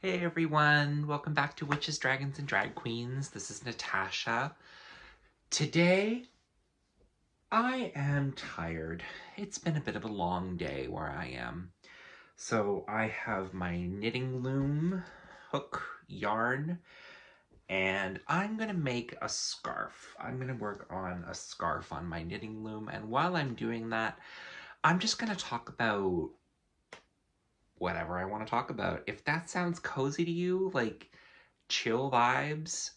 Hey everyone, welcome back to Witches, Dragons, and Drag Queens. This is Natasha. Today, I am tired. It's been a bit of a long day where I am. So I have my knitting loom, hook, yarn, and I'm gonna make a scarf. I'm gonna work on a scarf on my knitting loom, and while I'm doing that, I'm just gonna talk about whatever I want to talk about. If that sounds cozy to you, like chill vibes,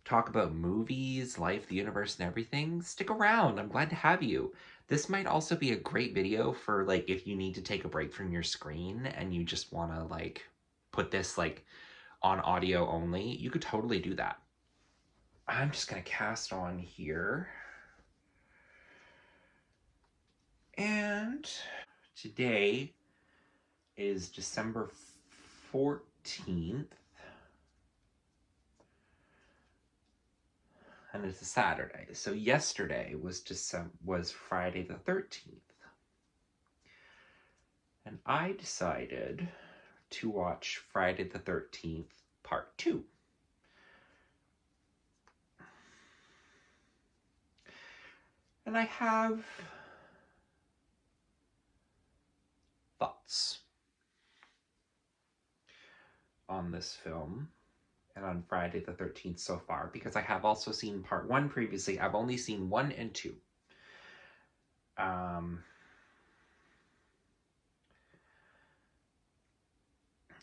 talk about movies, life, the universe, and everything, stick around. I'm glad to have you. This might also be a great video for like if you need to take a break from your screen and you just want to like put this like on audio only. You could totally do that. I'm just going to cast on here. And today is December 14th. And it's a Saturday. So yesterday was Friday the 13th. And I decided to watch Friday the 13th Part 2. And I have thoughts on this film and on Friday the 13th so far, because I have also seen Part 1 previously. I've only seen 1 and 2.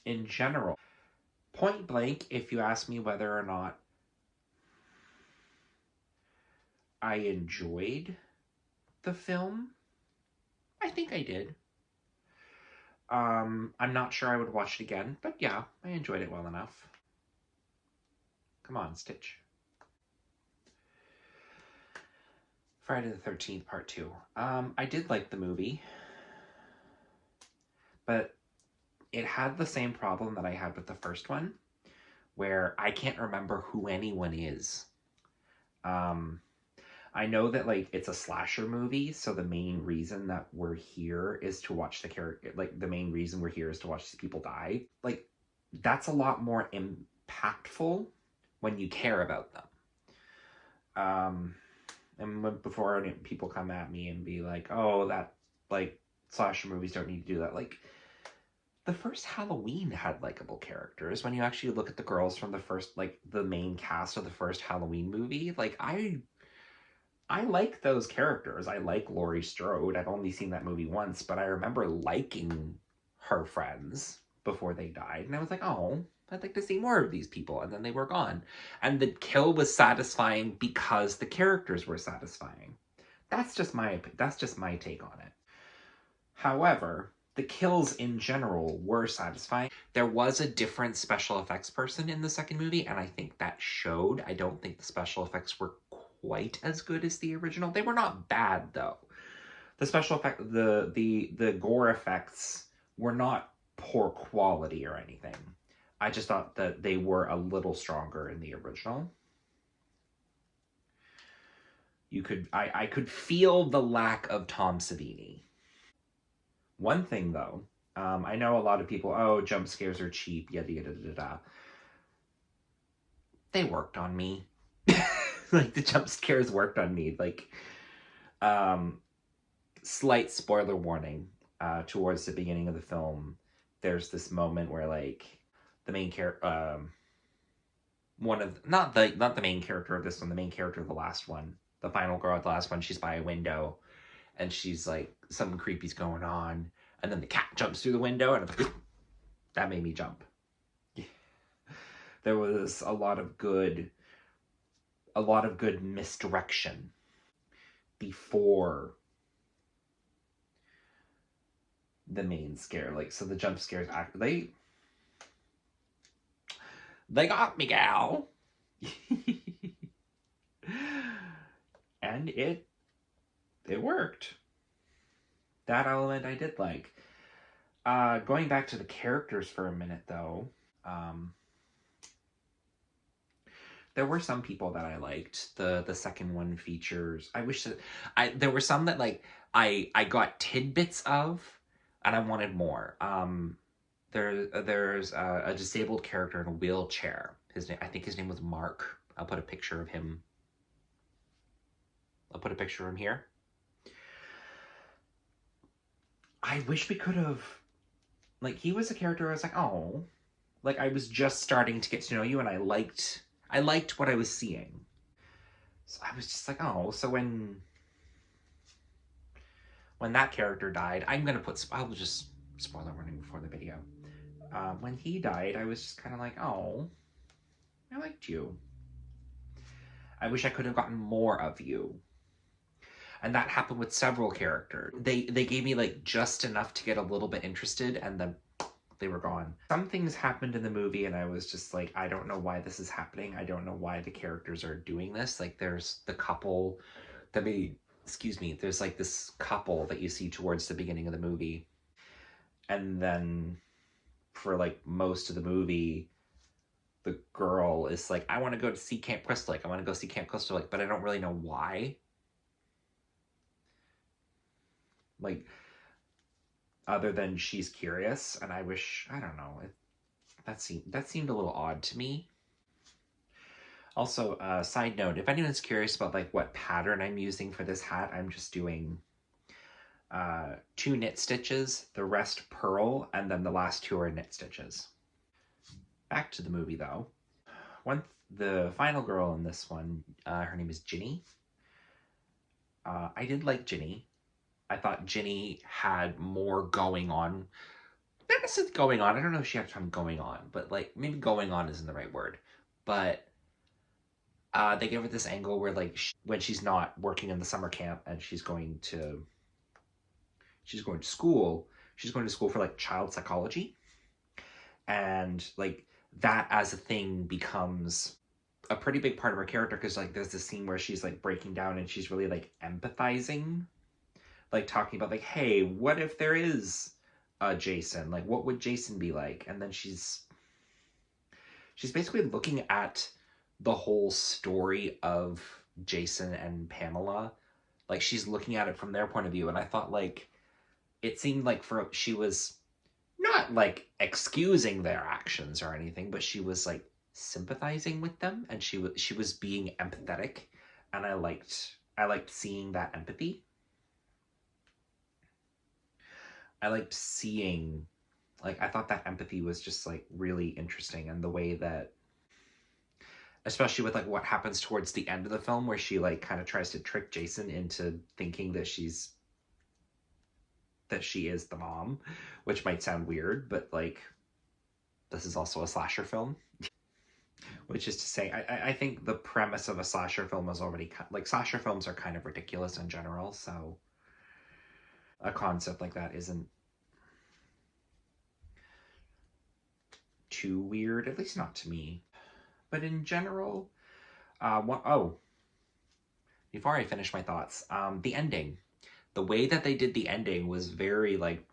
In general, point blank, if you ask me whether or not I enjoyed the film, I think I did. I'm not sure I would watch it again, but yeah, I enjoyed it well enough. Come on, Stitch. Friday the 13th Part 2. I did like the movie, but it had the same problem that I had with the first one, where I can't remember who anyone is. Um, I know that like it's a slasher movie, so the main reason that we're here is to watch the character. Like the main reason we're here is to watch these people die. Like that's a lot more impactful when you care about them. And before people come at me and be like, "Oh, that like slasher movies don't need to do that." Like the first Halloween had likable characters. When you actually look at the girls from the first, like the main cast of the first Halloween movie, like I like those characters. I like Laurie Strode. I've only seen that movie once, but I remember liking her friends before they died. And I was like, oh, I'd like to see more of these people. And then they were gone. And the kill was satisfying because the characters were satisfying. That's just my take on it. However, the kills in general were satisfying. There was a different special effects person in the second movie, and I think that showed. I don't think the special effects were quite as good as the original. They were not bad though. The special effect, the gore effects were not poor quality or anything. I just thought that they were a little stronger in the original. I could feel the lack of Tom Savini. One thing though, I know a lot of people, oh, jump scares are cheap, yada yada yada. They worked on me. Like the jump scares worked on me. Like, um, slight spoiler warning. Towards the beginning of the film, there's this moment where like the main character, one of not the main character of this one, the main character of the last one, the final girl at the last one, she's by a window, and she's like something creepy's going on, and then the cat jumps through the window, and like, that made me jump. There was a lot of good misdirection before the main scare. Like so the jump scares they got me, gal. And it worked. That element I did like. Going back to the characters for a minute though, um, there were some people that I liked. The second one features. I wish that I there were some that like I got tidbits of, and I wanted more. There's a disabled character in a wheelchair. I think his name was Mark. I'll put a picture of him. I'll put a picture of him here. I wish we could have, like, he was a character I was like, oh, like I was just starting to get to know you, and I liked what I was seeing. So I was just like, oh, so when that character died, I'll just spoiler warning before the video. When he died, I was just kind of like, oh, I liked you. I wish I could have gotten more of you. And that happened with several characters. They gave me like just enough to get a little bit interested, and then they were gone. Some things happened in the movie, and I was just like, I don't know why this is happening. I don't know why the characters are doing this. Like, there's the couple that they, excuse me, there's like this couple that you see towards the beginning of the movie, and then for like most of the movie, the girl is like, I want to go to see Camp Crystal Lake. I want to go see Camp Crystal Lake, but I don't really know why. Like, other than she's curious, and I don't know, that seemed a little odd to me. Also, side note, if anyone's curious about like what pattern I'm using for this hat, I'm just doing 2 knit stitches, the rest purl, and then the last 2 are knit stitches. Back to the movie though. The final girl in this one, her name is Ginny. I did like Ginny. I thought Ginny had more going on. Not necessarily going on. I don't know if she had a ton going on, but like maybe going on isn't the right word. But they give her this angle where like when she's not working in the summer camp and she's going to school. She's going to school for like child psychology, and like that as a thing becomes a pretty big part of her character, because like there's this scene where she's like breaking down and she's really like empathizing, like talking about like, hey, what if there is a Jason? Like, what would Jason be like? And then she's basically looking at the whole story of Jason and Pamela. Like, she's looking at it from their point of view, and I thought like it seemed like she was not like excusing their actions or anything, but she was like sympathizing with them, and she was being empathetic, and I liked seeing that empathy. I liked seeing, like, I thought that empathy was just like really interesting, and the way that, especially with like what happens towards the end of the film, where she like kind of tries to trick Jason into thinking that she is the mom, which might sound weird, but like this is also a slasher film. Which is to say, I think the premise of a slasher film is already, like, slasher films are kind of ridiculous in general, so a concept like that isn't too weird, at least not to me. But in general, before I finish my thoughts, the ending. The way that they did the ending was very like,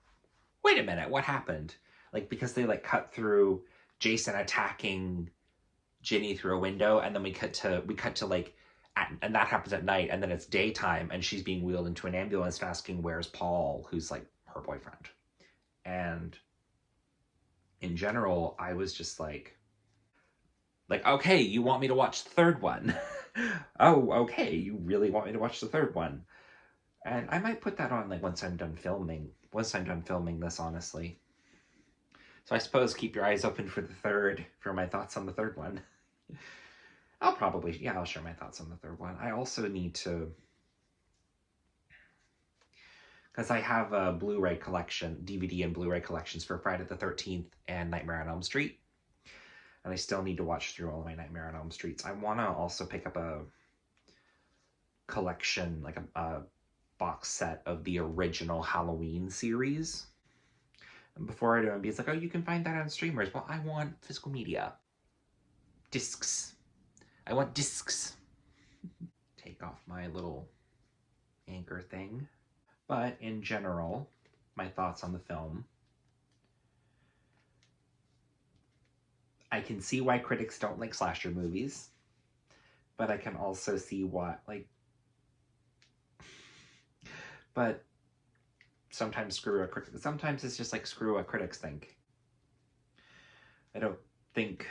wait a minute, what happened? Like, because they like cut through Jason attacking Ginny through a window, and then we cut to like, and that happens at night, and then it's daytime, and she's being wheeled into an ambulance asking where's Paul, who's like her boyfriend. And in general, I was just like, okay, you want me to watch the third one? Oh, okay, you really want me to watch the third one? And I might put that on like once I'm done filming this, honestly. So I suppose keep your eyes open for my thoughts on the third one. I'll share my thoughts on the third one. I also need to, because I have a Blu-ray collection, DVD and Blu-ray collections for Friday the 13th and Nightmare on Elm Street. And I still need to watch through all of my Nightmare on Elm Streets. I want to also pick up a collection, like a box set of the original Halloween series. And before I do, it's like, oh, you can find that on streamers. Well, I want physical media. Discs. I want discs. Take off my little anchor thing. But in general, my thoughts on the film. I can see why critics don't like slasher movies, but I can also see why, like, but sometimes it's just like, screw what critics think. I don't think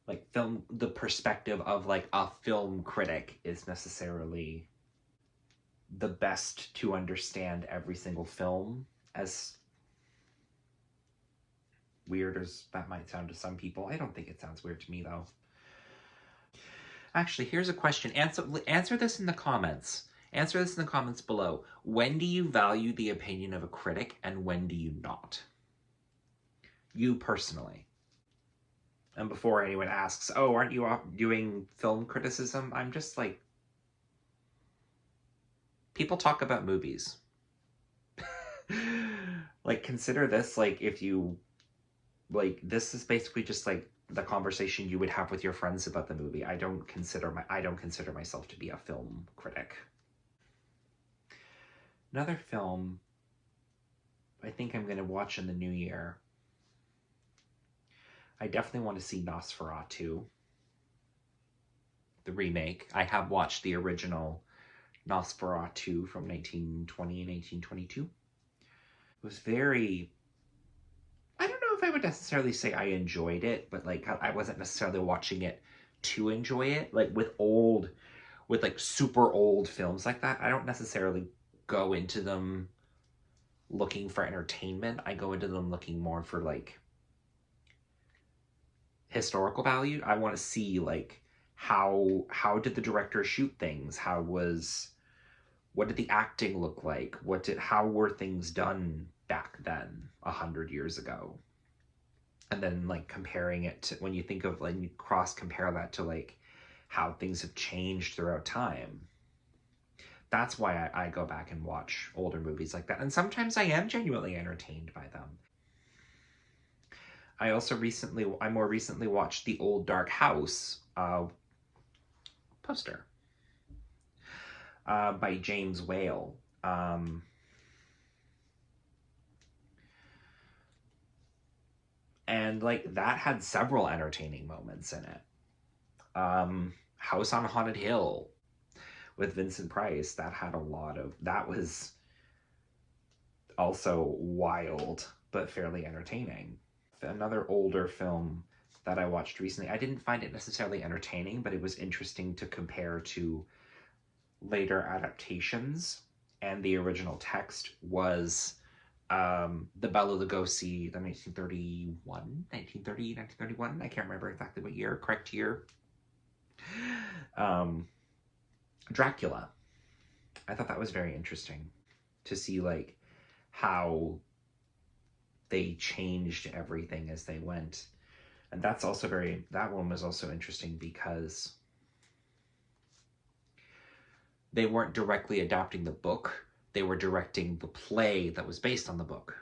like the perspective of like a film critic is necessarily the best to understand every single film, as weird as that might sound to some people. I don't think it sounds weird to me, though. Actually, here's a question. Answer this in the comments. Answer this in the comments below. When do you value the opinion of a critic and when do you not? You personally. And before anyone asks, oh, aren't you doing film criticism? I'm just like, people talk about movies. Like, consider this, like, if you, like, this is basically just like the conversation you would have with your friends about the movie. I don't consider myself to be a film critic. Another film I think I'm going to watch in the new year. I definitely want to see Nosferatu, the remake. I have watched the original Nosferatu from 1920 and 1922. It was very, I don't know if I would necessarily say I enjoyed it, but like I wasn't necessarily watching it to enjoy it. Like with like super old films like that, I don't necessarily go into them looking for entertainment. I go into them looking more for like historical value. I want to see like how did the director shoot things? What did the acting look like? How were things done back then 100 years ago? And then like comparing it to, when you think of like, you cross compare that to like how things have changed throughout time. That's why I go back and watch older movies like that. And sometimes I am genuinely entertained by them. I more recently watched The Old Dark House poster by James Whale. And like that had several entertaining moments in it. House on Haunted Hill with Vincent Price, that was also wild but fairly entertaining. Another older film that I watched recently, I didn't find it necessarily entertaining, but it was interesting to compare to later adaptations, and the original text was the Bela Lugosi, the 1931, I can't remember exactly what year, correct year, Dracula. I thought that was very interesting to see like how they changed everything as they went. And that one was also interesting because they weren't directly adapting the book, they were directing the play that was based on the book.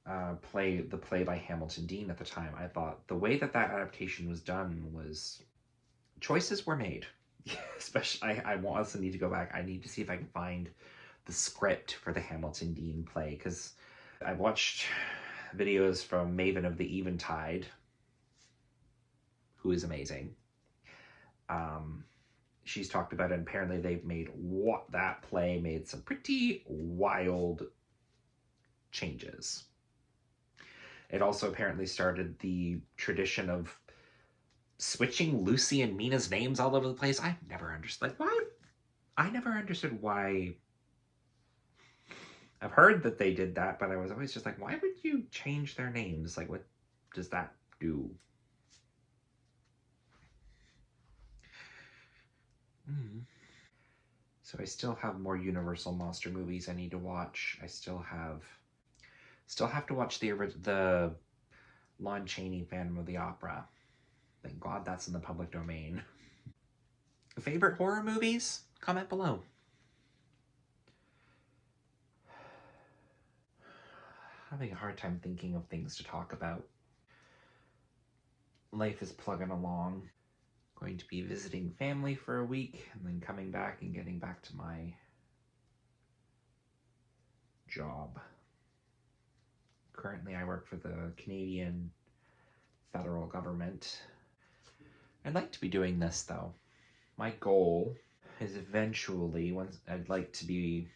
The play by Hamilton Dean at the time. I thought the way that adaptation was done was, choices were made. Especially, I also need to go back. I need to see if I can find the script for the Hamilton Dean play, because I've watched videos from Maven of the Eventide, who is amazing. She's talked about it, and apparently that play made some pretty wild changes. It also apparently started the tradition of switching Lucy and Mina's names all over the place. I never understood why. I've heard that they did that, but I was always just like, why would you change their names? Like, what does that do? So I still have more Universal monster movies I need to watch. I still have to watch the Lon Chaney Phantom of the Opera. Thank God that's in the public domain. Favorite horror movies? Comment below. Having a hard time thinking of things to talk about. Life is plugging along. Going to be visiting family for a week and then coming back and getting back to my job. Currently, I work for the Canadian federal government. I'd like to be doing this though. My goal is eventually, I'd like to do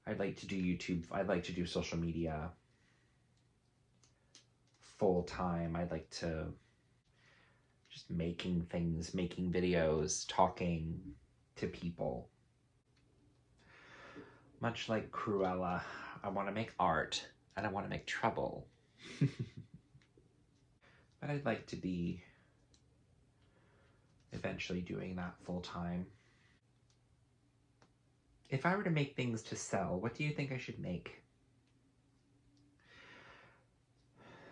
YouTube, I'd like to do social media full time. I'd like to just making things, making videos, talking to people. Much like Cruella, I want to make art and I want to make trouble. But I'd like to be eventually doing that full time. If I were to make things to sell, what do you think I should make?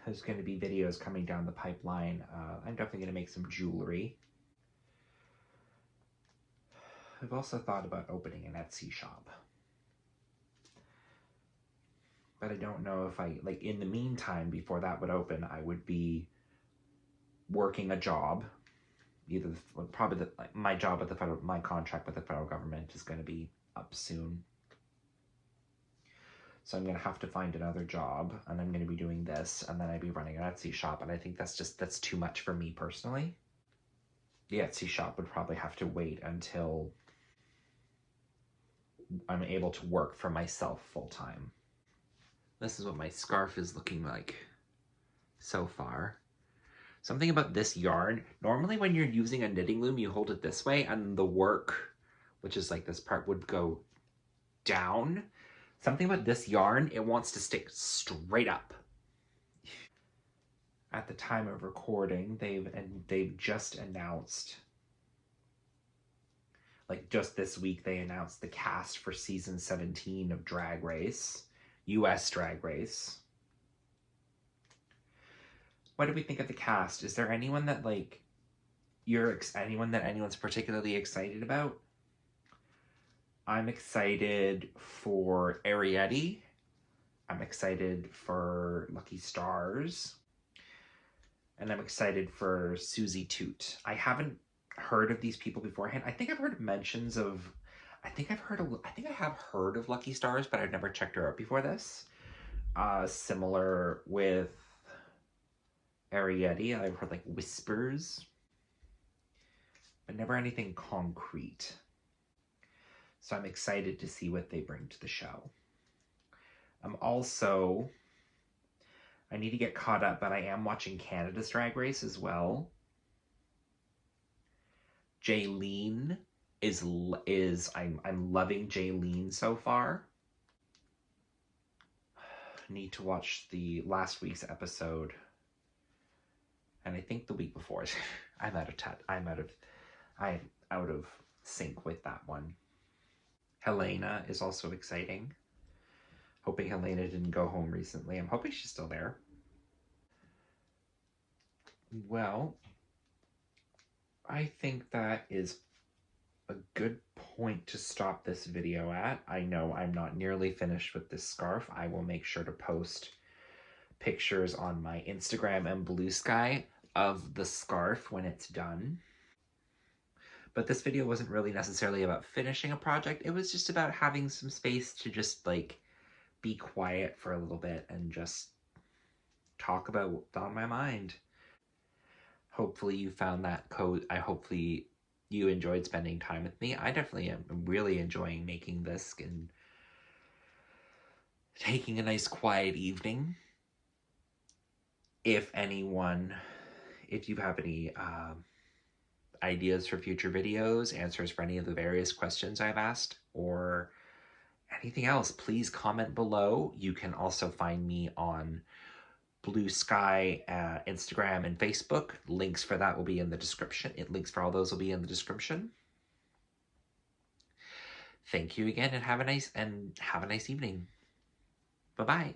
There's going to be videos coming down the pipeline. I'm definitely going to make some jewelry. I've also thought about opening an Etsy shop. But I don't know if I, like, in the meantime, before that would open, I would be working a job. Either, probably my job at the federal, my contract with the federal government is going to be up soon. So I'm going to have to find another job, and I'm going to be doing this, and then I'd be running an Etsy shop, and I think that's too much for me personally. The Etsy shop would probably have to wait until I'm able to work for myself full time. This is what my scarf is looking like so far. Something about this yarn, normally when you're using a knitting loom, you hold it this way, and the work, which is like this part, would go down. Something about this yarn, it wants to stick straight up. At the time of recording, they've just announced, like just this week, they announced the cast for season 17 of Drag Race, US Drag Race. What do we think of the cast? Is there anyone that anyone's particularly excited about? I'm excited for Ariete. I'm excited for Lucky Stars. And I'm excited for Susie Toot. I haven't heard of these people beforehand. I think I've heard mentions of, I think I have heard of Lucky Stars, but I've never checked her out before this. Similar with Ariete, I've heard like whispers, but never anything concrete. So I'm excited to see what they bring to the show. I need to get caught up, but I am watching Canada's Drag Race as well. Jaylene I'm loving Jaylene so far. Need to watch the last week's episode. And I think the week before. I'm out of sync with that one. Helena is also exciting. Hoping Helena didn't go home recently. I'm hoping she's still there. Well, I think that is a good point to stop this video at. I know I'm not nearly finished with this scarf. I will make sure to post pictures on my Instagram and Blue Sky of the scarf when it's done. But this video wasn't really necessarily about finishing a project. It was just about having some space to just like be quiet for a little bit and just talk about what's on my mind. Hopefully you found that hopefully you enjoyed spending time with me. I definitely am really enjoying making this and taking a nice quiet evening. If you have any ideas for future videos, answers for any of the various questions I've asked, or anything else, please comment below. You can also find me on Blue Sky, Instagram, and Facebook. Links for that will be in the description. Links for all those will be in the description. Thank you again, and have a nice evening. Bye-bye.